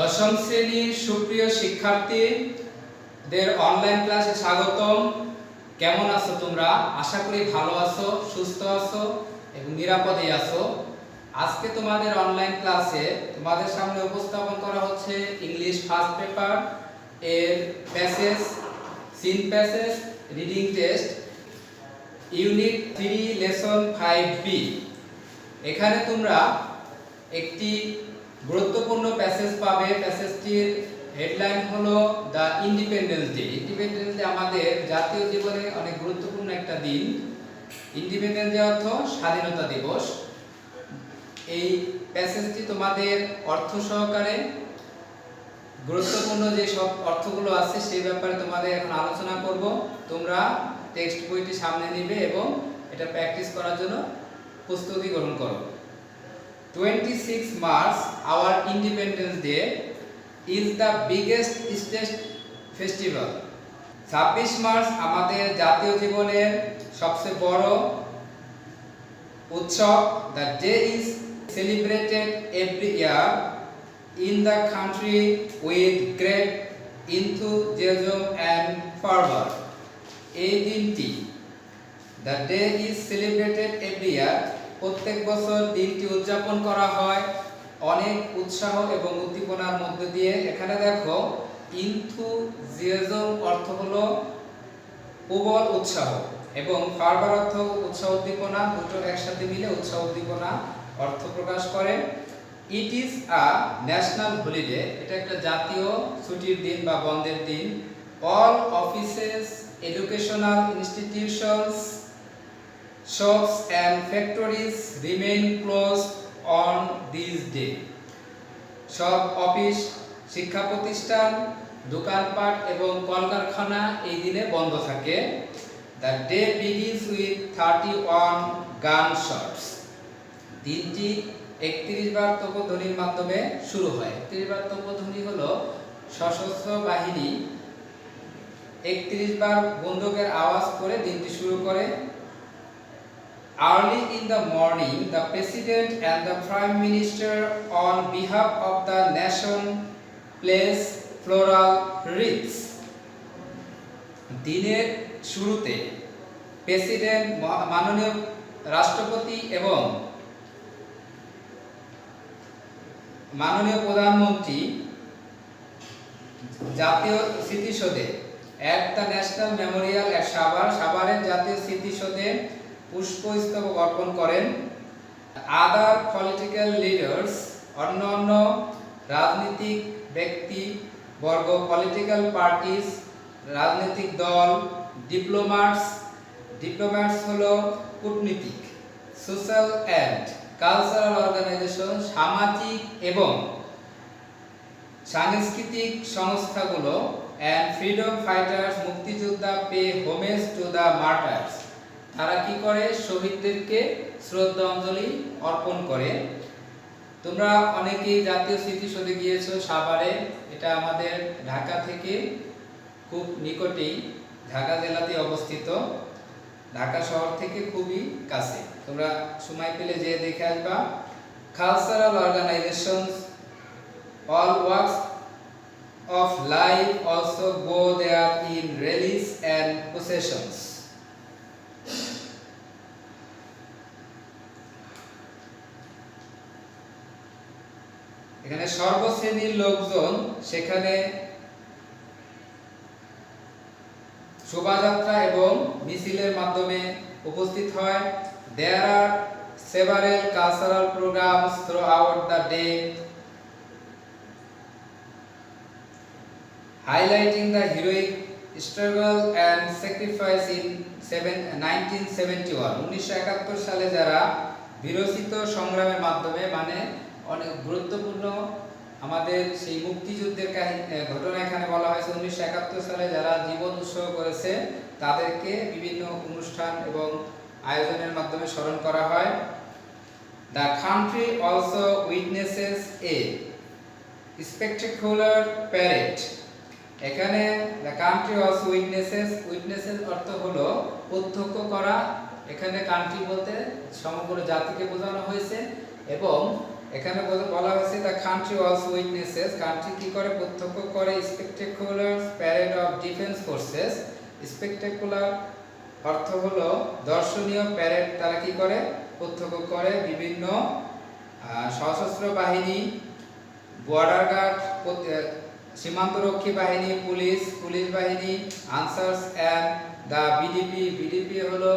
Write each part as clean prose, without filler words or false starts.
দশম শ্রেণীর সুপ্রিয় শিক্ষার্থীদের অনলাইন ক্লাসে স্বাগতম। কেমন আছো তোমরা? আশা করি ভালো আছো, সুস্থ আছো এবং নিরাপদে আছো। আজকে তোমাদের অনলাইন ক্লাসে তোমাদের সামনে উপস্থাপন করা হচ্ছে ইংলিশ ফার্স্ট পেপার এর passage, seen passage, reading test, unit 3 lesson 5B। এখানে তোমরা একটি গুরুত্বপূর্ণ প্যাসেজ পাবে। প্যাসেজটির হেডলাইন হলো the independence day. Independence day আমাদের জাতীয় জীবনে অনেক গুরুত্বপূর্ণ একটা দিন। ইন্ডিপেন্ডেন্স ডে অর্থ স্বাধীনতা দিবস। এই প্যাসেজটি তোমাদের অর্থ সহকারে গুরুত্বপূর্ণ যে সব অর্থগুলো আছে সেই ব্যাপারে তোমাদের এখন আলোচনা করব। তোমরা টেক্সট বইটি সামনে নিবে এবং এটা প্র্যাকটিস করার জন্য প্রস্তুতি গ্রহণ করো। 26 March, our Independence Day, is the biggest state festival. 26 March আমাদের জাতীয় জীবনের সবচেয়ে বড় উৎসব। The day is celebrated every year in the country with great enthusiasm and fervor. এই দিনটি, the day is celebrated every year, প্রত্যেক বছর দিনটি উদযাপন করা হয় অনেক উৎসাহ এবং উদ্দীপনার মধ্যে দিয়ে। এখানে দেখো, ইনথুজিয়াজম অর্থ হলো প্রবল উৎসাহ এবং ফারভার অর্থ উৎসাহ উদ্দীপনা, দুটো একসাথে মিলে উৎসাহ উদ্দীপনা অর্থ প্রকাশ করে। It is a national holiday, এটা একটা জাতীয় ছুটির দিন বা বন্ধের দিন। All offices, educational institutions, shops and factories remain closed on this day. সব অফিস, শিক্ষা প্রতিষ্ঠান, দোকানপাট এবং কলকারখানা এই দিনে বন্ধ থাকে। The day begins with 31 gunshots. দিনটি 31 বার তোপধ্বনির মাধ্যমে শুরু হয়। 31 বার তোপধ্বনি হলো সশস্ত্র বাহিনী 31 বার বন্দুকের আওয়াজ করে দিনটি শুরু করে। Early in the morning, the President and the Prime Minister, on behalf of the nation, place floral wreaths. দিনের শুরুতে প্রেসিডেন্ট, মাননীয় রাষ্ট্রপতি এবং মাননীয় প্রধানমন্ত্রী জাতীয় স্মৃতিসৌধে at the National Memorial at সাভারের জাতীয় স্মৃতিসৌধে পুষ্পস্তবক অর্পণ করেন। আদার পলিটিক্যাল লিডার্স, অন্যান্য রাজনৈতিক ব্যক্তি বর্গ, পলিটিক্যাল পার্টিস, রাজনৈতিক দল, ডিপ্লোম্যাটস হলো কূটনীতিক, সোশ্যাল অ্যান্ড কালচারাল অর্গানাইজেশন, সামাজিক এবং সাংস্কৃতিক সংস্থাগুলো, অ্যান্ড ফ্রিডম ফাইটার্স, মুক্তিযোদ্ধা, pay homage to the martyrs, তারা কি করে? শহীদদেরকে শ্রদ্ধাঞ্জলি অর্পণ করে। তোমরা অনেকেই জাতীয় স্মৃতিসৌধে গিয়েছো সাভারে, এটা আমাদের ঢাকা থেকে খুব নিকটেই, ঢাকা জেলাতে অবস্থিত, ঢাকা শহর থেকে খুবই কাছে। তোমরা সময় পেলে যেয়ে দেখে আসবা। Cultural organisations, all walks of life also go there in rallies and processions. এখানে সর্বশ্রেণীর লোকজন সেখানে শোভাযাত্রা এবং মিছিলের মাধ্যমে উপস্থিত হয়। There are several cultural programs throughout the day highlighting the heroic struggle and sacrifice in 1971. 1971 সালে যারা বিরচিত সংগ্রামের মাধ্যমে, মানে অনেক গুরুত্বপূর্ণ আমাদের সেই মুক্তিযুদ্ধের ঘটনা এখানে বলা হয়েছে। 1971 সালে যারা জীবন উৎসর্গ করেছে তাদেরকে বিভিন্ন অনুষ্ঠান এবং আয়োজনের মাধ্যমে স্মরণ করা হয়। The country also witnesses a spectacular parade. এখানে the country also witnesses অর্থ হলো প্রত্যক্ষ করা। এখানে কান্ট্রি বলতে সমগ্র জাতিকে বোঝানো হয়েছে এবং এখানে বলা হয়েছে the country also witnesses, country কি করে, প্রত্যক্ষ করে spectacular parade of defence forces. Spectacular অর্থ হলো দর্শনীয় প্যারেড, তারা কি করে, প্রত্যক্ষ করে বিভিন্ন সশস্ত্র বাহিনী, বর্ডার গার্ড, সীমান্তরক্ষী বাহিনী, পুলিশ বাহিনী, আনসার্স অ্যান্ড দ্য বিডিপি হলো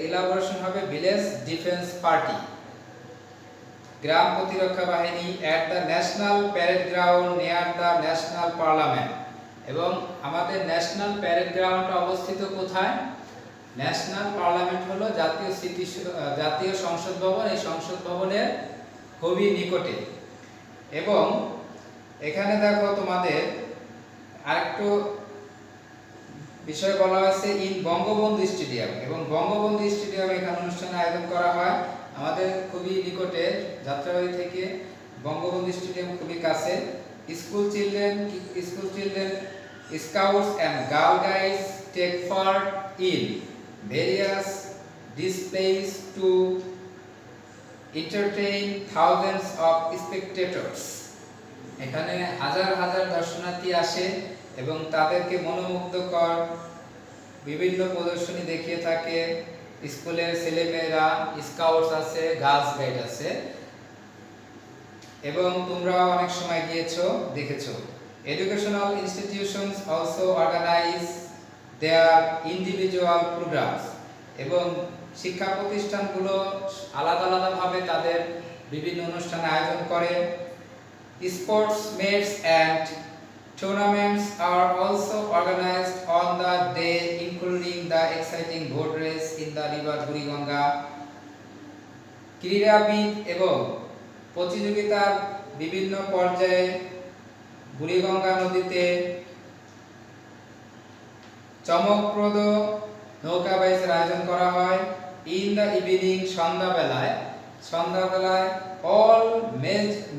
ইলাবোরেশন হবে ভিলেজ ডিফেন্স পার্টি, গ্রাম প্রতিরক্ষা বাহিনী, at the national parade ground near the national parliament. এবং আমাদের ন্যাশনাল প্যারেড গ্রাউন্ডটা অবস্থিত কোথায়? ন্যাশনাল পার্লামেন্ট হলো জাতীয় সংসদ ভবন, এই সংসদ ভবনের খুবই নিকটে। এবং এখানে দেখো তোমাদের আরেকটু বিষয় বলা হয়েছে ইন বঙ্গবন্ধু স্টেডিয়াম, এবং বঙ্গবন্ধু স্টেডিয়ামে এখানে অনুষ্ঠান আয়োজন করা হয়। আমাদের খুবই নিকটে, যাত্রাবাড়ি থেকে বঙ্গবন্ধু স্টেডিয়াম খুবই কাছে। School children scouts and girl guides take part in various displays to entertain thousands of spectators। এখানে হাজার হাজার দর্শনার্থী আসে এবং তাদেরকে মনোমুগ্ধকর বিভিন্ন প্রদর্শনী দেখিয়ে থাকে। স্কুলের ছেলেমেয়েরা, স্কাউটস আছে, গার্লস গাইড আছে, এবং তোমরা অনেক সময় গিয়েছো, দেখেছো। Educational institutions also organise their individual programmes, এবং শিক্ষা প্রতিষ্ঠানগুলো আলাদা আলাদাভাবে তাদের বিভিন্ন অনুষ্ঠান আয়োজন করে। Sports meets and tournaments are also organized on the day, including the exciting boat race in the river Buriganga. ক্রীড়াবিদ এবং প্রতিযোগিতার বিভিন্ন পর্যায়ে বুড়িগঙ্গা নদীতে চমকপ্রদ নৌকা বাইচের আয়োজন করা হয়। ইন দ্য ইভিনিং, সন্ধ্যাবেলায় all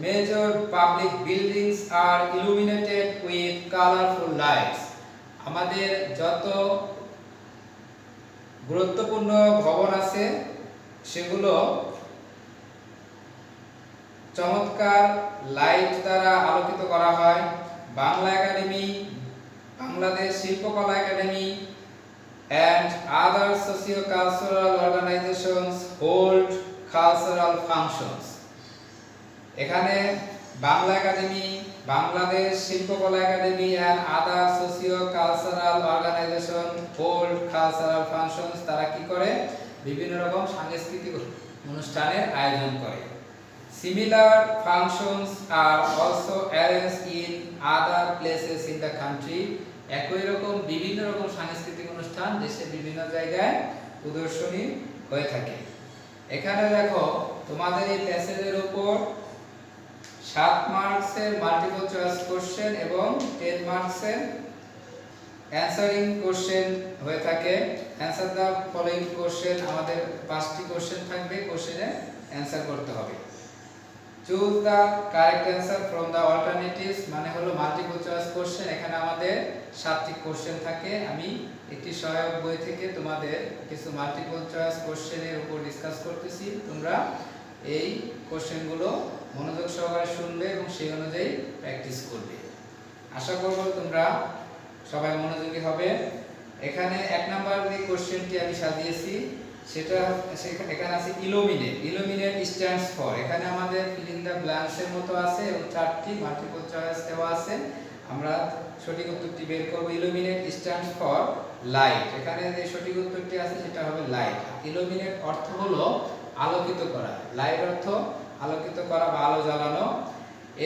major public buildings are illuminated with colorful lights। আমাদের যত গুরুত্বপূর্ণ ভবন আছে সেগুলো চমৎকার লাইট দ্বারা আলোকিত করা হয়। বাংলা একাডেমি, বাংলাদেশ শিল্পকলা academy and other socio-cultural organizations hold cultural functions। এখানে বাংলা একাডেমি, বাংলাদেশ শিল্পকলা academy and other socio-cultural organization hold cultural functions, তারা কি করে, বিভিন্ন রকম সাংস্কৃতিক অনুষ্ঠানের আয়োজন করে। Similar functions are also arranged in other places in the country। একই রকম বিভিন্ন রকম সাংস্কৃতিক অনুষ্ঠান দেশের বিভিন্ন জায়গায় প্রদর্শনী হয়ে থাকে। এখানে দেখো তোমাদের এই প্যাসেজের উপর 7 মার্কসের মাল্টিপল চয়েস কোশ্চেন এবং 10 মার্কসের অ্যানসারিং কোশ্চেন হয়ে থাকে। অ্যানসার দা ফলোইং কোশ্চেন, আমাদের 5টি কোশ্চেন থাকবে, কোশ্চেনে অ্যানসার করতে হবে। Choose the correct answer from the alternatives, মানে হলো মাল্টিপল চয়েস কোশ্চেন। এখানে আমাদের 7টি কোশ্চেন থাকে। আমি একটি সহায়ক বই থেকে তোমাদের কিছু মাল্টিপল চয়েস কোশ্চেনের উপর ডিসকাস করতেছি। তোমরা এই কোশ্চেনগুলো মনোযোগ সহকারে শুনবে এবং সেই অনুযায়ী প্র্যাকটিস করবে। আশা করব তোমরা সবাই মনোযোগী হবে। এখানে 1 নাম্বার যে কোশ্চেনটি আমি সাজিয়েছি সেটা এখানে আছে ইলুমিনেট স্ট্যান্ডস ফর। এখানে আমাদের ফিল ইন দ্য ব্ল্যাঙ্কস এর মতো আছে এবং 4টি মাল্টিপল চয়েস দেওয়া আছে। আমরা সঠিক উত্তরটি বের করব। Illuminate stands for light. এখানে যে সঠিক উত্তরটি আছে সেটা হবে লাইট। ইলুমিনেট অর্থ হলো আলোকিত করা, লাইট অর্থ আলোকিত করা বা আলো জ্বালানো।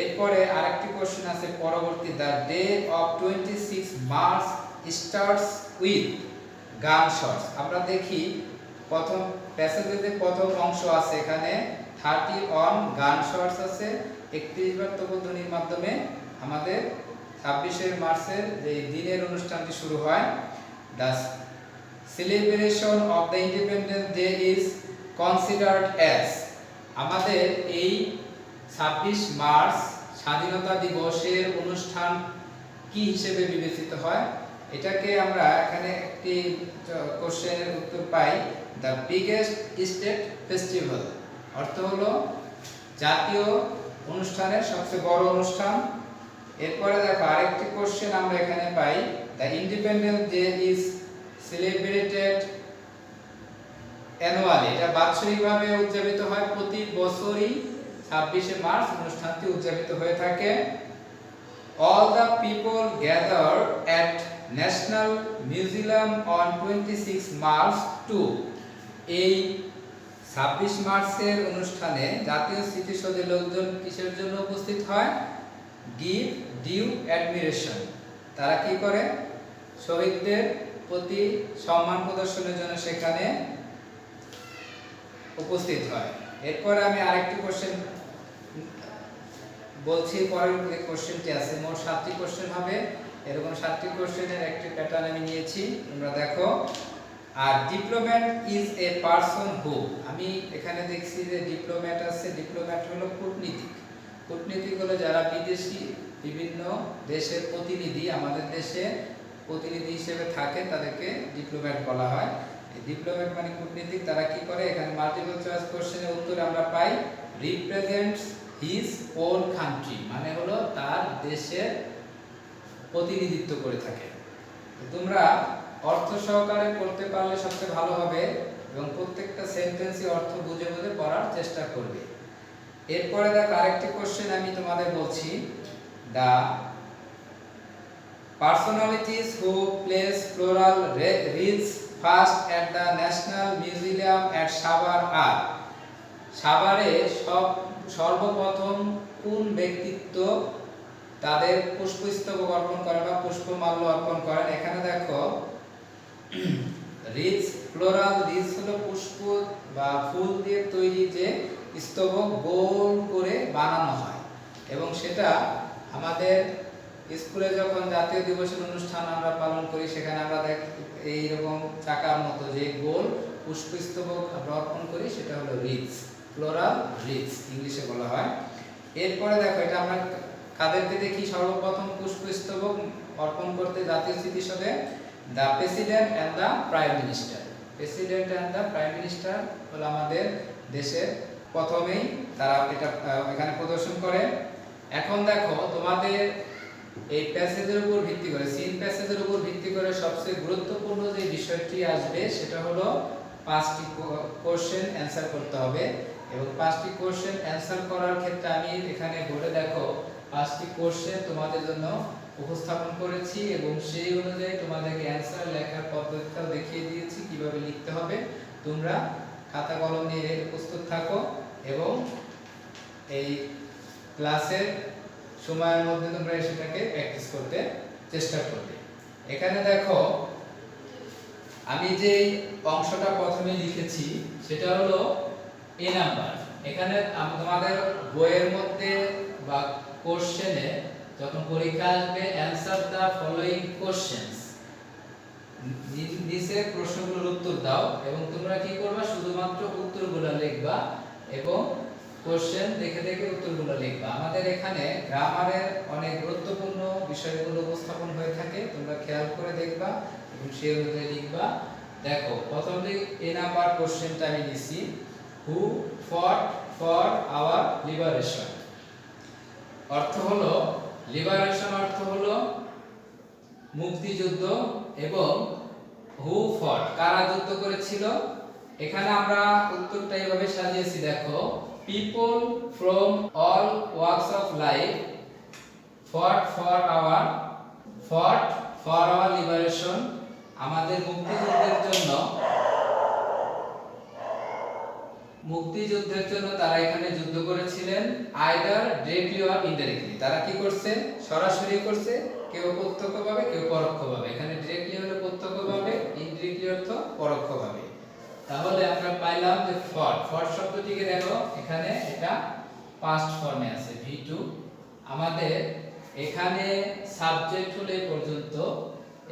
এরপরে আরেকটি কোশ্চেন আছে পরবর্তী, the day of 26 March starts with গান শটস। আমরা দেখি প্রথম প্যাসেজের যে প্রথম অংশ আছে এখানে 30 অন গান শটস আছে। 31 বার তপধ্বনির মাধ্যমে আমাদের 26 মার্চের যে দিনের অনুষ্ঠানটি শুরু হয়। The celebration of the independence day is considered as. আমাদের এই 26 মার্চ স্বাধীনতা দিবসের অনুষ্ঠান কি হিসেবে বিবেচিত হয়, এটাকে আমরা এখানে একটি কোশ্চেনের উত্তর পাই, দ্য বিগেস্ট স্টেট ফেস্টিভ্যাল। অর্থ হলো জাতীয় অনুষ্ঠানের সবচেয়ে বড় অনুষ্ঠান। এরপরে দেখো আরেকটি কোশ্চেন আমরা এখানে পাই, the independence day is celebrated annually. এটা বাৎসরিকভাবে উদযাপিত হয়, প্রতি বছরই 26শে মার্চ অনুষ্ঠানটি উদযাপিত হয়ে থাকে। All the people gather at National Museum on 26 March to এই 26 মার্চের অনুষ্ঠানে জাতীয় স্মৃতিসৌধে লোকজন কিসের জন্য উপস্থিত হয়? Give due admiration. তারা কি করে? শহীদদের প্রতি সম্মান প্রদর্শনের জন্য সেখানে উপস্থিত হয়। এরপর আমি আরেকটি কোশ্চেন বলছি, পরের যে কোশ্চেনটি আছে, মোট 7টি কোশ্চেন হবে। এরকম 7টি কোশ্চেনের একটি প্যাটার্ন আমি নিয়েছি, তোমরা দেখো। আর diplomat is a person who, আমি এখানে দেখছি যে ডিপ্লোম্যাট আছে। ডিপ্লোম্যাট হলো কূটনীতিক। কূটনীতিক হলো যারা বিদেশি বিভিন্ন দেশের প্রতিনিধি, আমাদের দেশে প্রতিনিধি হিসেবে থাকে, তাদেরকে ডিপ্লোম্যাট বলা হয়। এই ডিপ্লোম্যাট মানে কূটনীতিক। তারা কি করে? এখানে মাল্টিপল চয়েস কোশ্চেনের উত্তরে আমরা পাই রিপ্রেজেন্টস হিজ ওন কান্ট্রি, মানে হলো তার দেশের প্রতিনিধিত্ব করে থাকে। তোমরা অর্থ সহকারে পড়তে পারলে সবচেয়ে ভালো হবে এবং প্রত্যেকটা সেন্টেন্সই অর্থ বুঝে বুঝে পড়ার চেষ্টা করবে। এরপরে দেখো আরেকটি কোশ্চেন আমি তোমাদের বলছি, the personalities who place floral wreaths first at the national museum at Savar আর। সাভারে সর্বপ্রথম কোন ব্যক্তিত্ব তাদের পুষ্পস্তবক অর্পণ করেন বা পুষ্পমাল্য অর্পণ করেন? এখানে দেখো রিডস, ফ্লোরাল রিডস হলো পুষ্প বা ফুল দিয়ে তৈরি যে স্তবক গোল করে বানানো হয়, এবং সেটা আমাদের স্কুলে যখন জাতীয় দিবসের অনুষ্ঠান আমরা পালন করি সেখানে আমরা এইরকম চাকার মতো যে গোল পুষ্পস্তবক আমরা অর্পণ করি, সেটা হলো রিডস, ফ্লোরাল রিডস ইংলিশে বলা হয়। এরপরে দেখো এটা আমরা কাদেরকে দেখি সর্বপ্রথম পুষ্পস্তবক অর্পণ করতে জাতীয় স্মৃতিসৌধে? The president and the prime minister. President and the prime minister হলো আমাদের দেশের প্রথমেই তারা এটা এখানে প্রদর্শন করে। এখন দেখো তোমাদের এই প্যাসেজের উপর ভিত্তি করে, সিন প্যাসেজের উপর ভিত্তি করে সবচেয়ে গুরুত্বপূর্ণ যে বিষয়টি আসবে সেটা হলো 5টি কোশ্চেন অ্যানসার করতে হবে। এবং 5টি কোশ্চেন অ্যানসার করার ক্ষেত্রে আমি এখানে বোর্ডে দেখো 5টি কোশ্চেন তোমাদের জন্য উপস্থাপন করেছি এবং সেই অনুযায়ী তোমাদেরকে অ্যানসার লেখার পদ্ধতিটাও দেখিয়ে দিয়েছি কিভাবে লিখতে হবে। তোমরা খাতা কলম নিয়ে প্রস্তুত থাকো এবং এই ক্লাসের সময়ের মধ্যে তোমরা সেটাকে প্র্যাকটিস করতে চেষ্টা করবে। এখানে দেখো আমি যে অংশটা প্রথমে লিখেছি সেটা হলো এ নাম্বার। এখানে তোমাদের বইয়ের মধ্যে বা কোশ্চেনে যখন পরীক্ষা আসবে অ্যানসার দা ফলোইং কোশ্চেনস, নিচের প্রশ্নগুলোর উত্তর দাও এবং তোমরা কি করবা? শুধুমাত্র উত্তরগুলো লিখবা এবং কোশ্চেন দেখে দেখে উত্তরগুলো লিখবা। আমাদের এখানে গ্রামারের অনেক গুরুত্বপূর্ণ বিষয়গুলো উপস্থাপন হয়ে থাকে, তোমরা খেয়াল করে দেখবা এবং সেই অনুযায়ী লিখবা। দেখো প্রথমে এ নাম্বার কোশ্চেনটা আমি নিছি, হু ফট ফর আওয়ার লিবারেশন। অর্থ হলো লিবারেশন অর্থ হলো মুক্তিযুদ্ধ, এবং হু ফট কারা যুদ্ধ করেছিল। এখানে আমরা উত্তরটা এইভাবে সাজিয়েছি, দেখো people from all walks of life fought for our liberation. আমাদের মুক্তিযুদ্ধের জন্য তারা এখানে যুদ্ধ করেছিলেন, আইদার ডিরেক্টলি অর ইনডাইরেক্টলি। তারা কি করছে? সরাসরি করছে, কেউ প্রত্যক্ষভাবে কেউ পরোক্ষভাবে। এখানে ডিরেক্টলি হলো প্রত্যক্ষভাবে, ইনডাইরেক্টলি অর্থ পরোক্ষভাবে। তাহলে আমরা পাইলাম যে ফট শব্দটিকে দেখো এখানে এটা পাস্ট ফর্মে আছে V2। আমাদের এখানে সাবজেক্ট হলো এই পর্যন্ত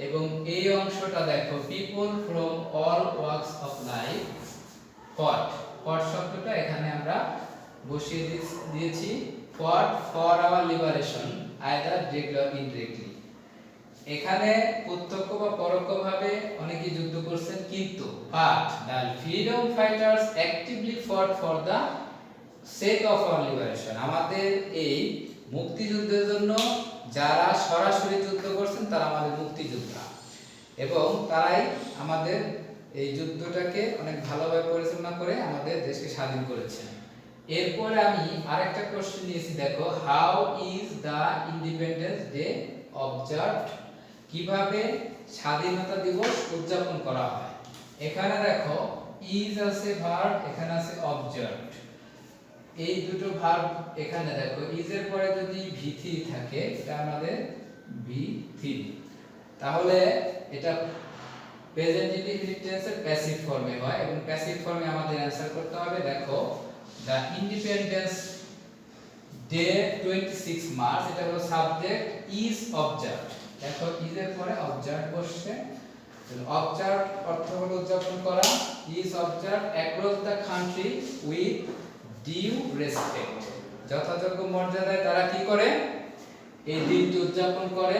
এবং এই অংশটা দেখো people from all walks of life. ফট শব্দটা এখানে আমরা বসিয়ে দিয়েছি, fought for our liberation either directly or indirectly. এখানে প্রত্যক্ষ বা পরোক্ষভাবে অনেকে যুদ্ধ করছেন, কিন্তু but the freedom fighters actively fought for the sake of our liberation, আমাদের এই মুক্তিযুদ্ধের জন্য যারা সরাসরি যুদ্ধ করছেন তারা আমাদের মুক্তিযোদ্ধা এবং তারাই আমাদের এই যুদ্ধটাকে অনেক ভালোভাবে পরিচালনা করে আমাদের দেশকে স্বাধীন করেছেন। এরপরে আমি আরেকটা কোশ্চেন নিয়েছি, দেখো how is the independence day observed, কিভাবে স্বাধীনতা দিবস উদযাপন করা হয়। এখানে দেখো ইজ আছে ভার্ব, এখানে আছে অবজার্ভড, এই দুটো ভার্ব এখানে দেখো ইজ এর পরে যদি ভি3 থাকে এটা আমাদের ভি3, তাহলে এটা প্রেজেন্ট ইনডিফিনিট টেন্সের প্যাসিভ ফর্মে হয় এবং প্যাসিভ ফর্মে আমাদের অ্যানসার করতে হবে। দেখো দ্য ইন্ডিপেন্ডেন্স ডে 26 মার্চ, এটা হলো সাবজেক্ট ইজ অবজার্ভড, দেখো ইজ এর পরে অবজার্ভ বসছে, অবজার্ভ অর্থ হলো উদযাপন করা, is observe across the country with due respect, যথাযোগ্য মর্যাদায় তারা কি করে এই দিনটি উদযাপন করে।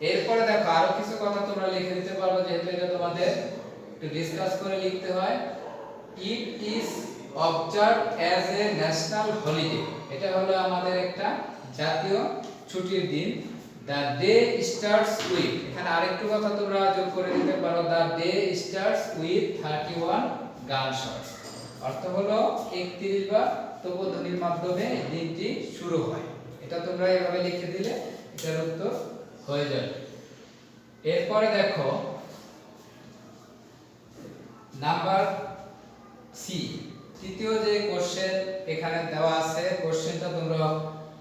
এরপরে দেখো আরো কিছু কথা তোমরা লিখে দিতে পারবে, যেহেতু এটা তোমাদের একটু ডিসকাস করে লিখতে হয়। It is observed as a national holiday, এটা হলো আমাদের একটা জাতীয় ছুটির দিন। দ্য ডে স্টার্টস উইথ, এখানে আরেকটু কথা তোমরা যোগ করে দিতে পারো, দ্য ডে স্টার্টস উইথ 31 গান শটস, অর্থ হলো 31 বার তোপধ্বনির মাধ্যমে দিনটি শুরু হয়। এটা তোমরা এভাবে লিখে দিলে এটার উত্তর হয়ে যাবে। এরপরে দেখো নাম্বার সি, তৃতীয় যে কোশ্চেন এখানে দেওয়া আছে, কোশ্চেনটা তোমরা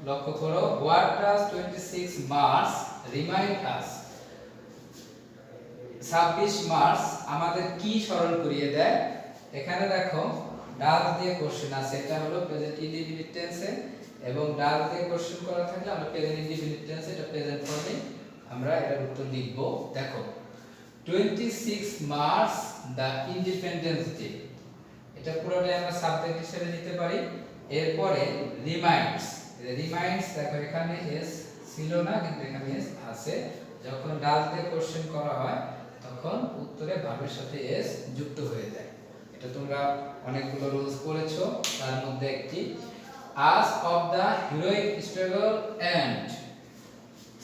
লক্ষ্য করো, what does 26 March remind us, 26 March আমাদের কি স্মরণ করিয়ে দেয়। এখানে দেখো ডাজ দিয়ে কোশ্চেন আছে, এটা হলো প্রেজেন্ট ইনডিফিনিট টেন্সে এবং ডাজ দিয়ে কোশ্চেন করা থাকলে আমরা প্রেজেন্ট ইনডিফিনিট টেন্সে এটা প্রেজেন্ট ফর্মে আমরা এর উত্তর লিখব। দেখো 26 মার্চ দ্য ইন্ডিপেন্ডেন্স ডে, এটা পুরোটাই আমরা সাবজেক্ট হিসেবে নিতে পারি। এরপরে রিমাইন্ডস, রিমাইন্ডস দেখো এখানে এস ছিল না কিন্তু এখানে এস আছে, যখন ডাজ দিয়ে কোশ্চেন করা হয় তখন উত্তরে ভার্বের সাথে এস যুক্ত হয়ে যায়। এটা তোমরা অনেকগুলো রুলস পড়েছো, তার মধ্যে একটি us of the heroic struggle and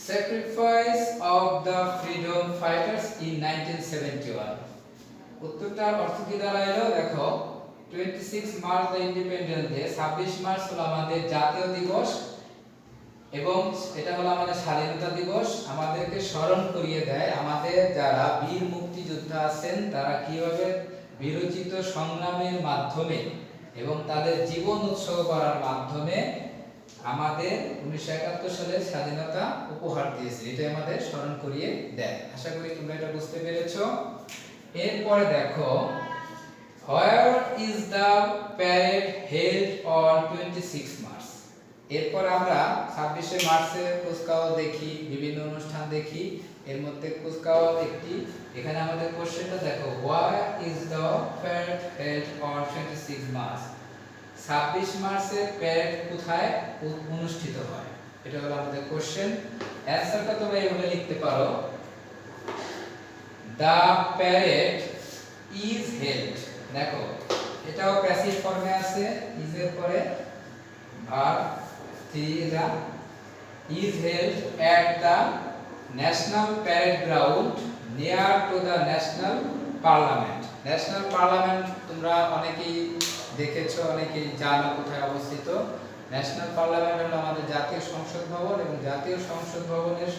sacrifice of the freedom fighters in 1971, উত্তরটার অর্থ কি দাঁড়ালো, দেখো 26 March the independence day, 26 March হলো আমাদের জাতীয় দিবস এবং এটা হলো আমাদের স্বাধীনতা দিবস, আমাদেরকে স্মরণ করিয়ে দেয় আমাদের যারা বীর মুক্তিযোদ্ধা আছেন তারা কিভাবে বিরচিত সংগ্রামের মাধ্যমে এবং তাদের জীবন উৎসর্গ করার মাধ্যমে আমাদের 1971 সালের স্বাধীনতা উপহার দিয়েছে, এটা আমাদের স্মরণ করিয়ে দেয়। আশা করি তোমরা এটা বুঝতে পেরেছো। এরপরে দেখো where is the parade held on 26 March, এরপর আমরা 26শে মার্চে কুচকাওয়াজ দেখি, বিভিন্ন অনুষ্ঠান দেখি, এর মধ্যে কুচকাওয়াজ একটি। এখানে আমাদের কোশ্চেনটা দেখো where is the parade held on 26 March, 26 মার্চে প্যারেড কোথায় অনুষ্ঠিত হয়, এটা হলো আমাদের কোশ্চেন। অ্যানসারটা তোমরা এইভাবে লিখতে পারো, দ্য প্যারেড ইজ হেল্ড, দেখো এটাও প্যাসিভ ফর্মে আছে, ইজ এর পরে verb 3 the is held at the national parade ground near to the national parliament. National parliament তোমরা অনেকেই দেখেছো, অনেকেই জানো কোথায় অবস্থিত। ন্যাশনাল পার্লামেন্ট হলো আমাদের জাতীয় সংসদ ভবন এবং জাতীয় সংসদ ভবনের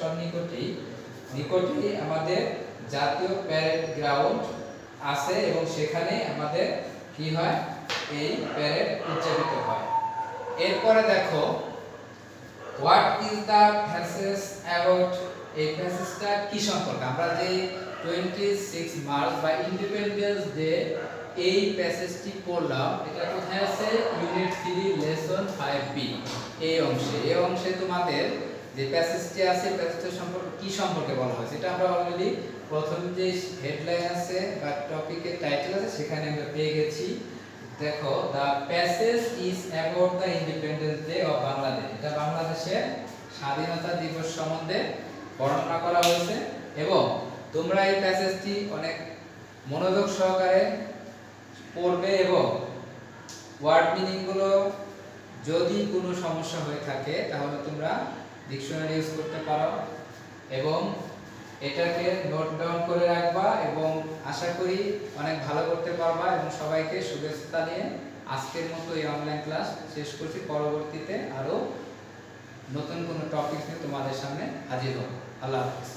নিকটেই আমাদের জাতীয় প্যারেড গ্রাউন্ড আছে এবং সেখানে আমাদের কি হয় এই প্যারেড উদযাপিত হয়। এরপরে দেখো what is the passage about, এই প্যাসেজটা কি সম্পর্কে, আমরা যে 26 মার্চ বা ইন্ডিপেন্ডেন্স ডে এই প্যাসেজটি পড়লাম, এটা কোথায় আছে ইউনিট 3 লেসন 5b এই অংশে তোমাদের যে প্যাসেজটি আছে প্যাসেজটা সম্পর্কে কি সম্পর্কে বলা হয়েছে এটা আমরা অলরেডি প্রথম যে হেডলাইন আছে বা টপিকের টাইটেল আছে সেখানে আমরা পেয়ে গেছি। দেখো the passage is about the independence day of Bangladesh, এটা বাংলাদেশের স্বাধীনতা দিবস সম্বন্ধে বর্ণনা করা হয়েছে এবং তোমরা এই প্যাসেজটি অনেক মনোযোগ সহকারে পড়বে এবং ওয়ার্ড মিনিংগুলো যদি কোনো সমস্যা হয়ে থাকে তাহলে তোমরা ডিকশনারি ইউজ করতে পারো এবং এটাকে নোট ডাউন করে রাখবা এবং আশা করি অনেক ভালো করতে পারবা এবং সবাইকে শুভেচ্ছা নিয়ে আজকের মতো এই অনলাইন ক্লাস শেষ করছি। পরবর্তীতে আরো নতুন কোনো টপিক নিয়ে তোমাদের সামনে হাজির হব। আল্লাহ হাফেজ।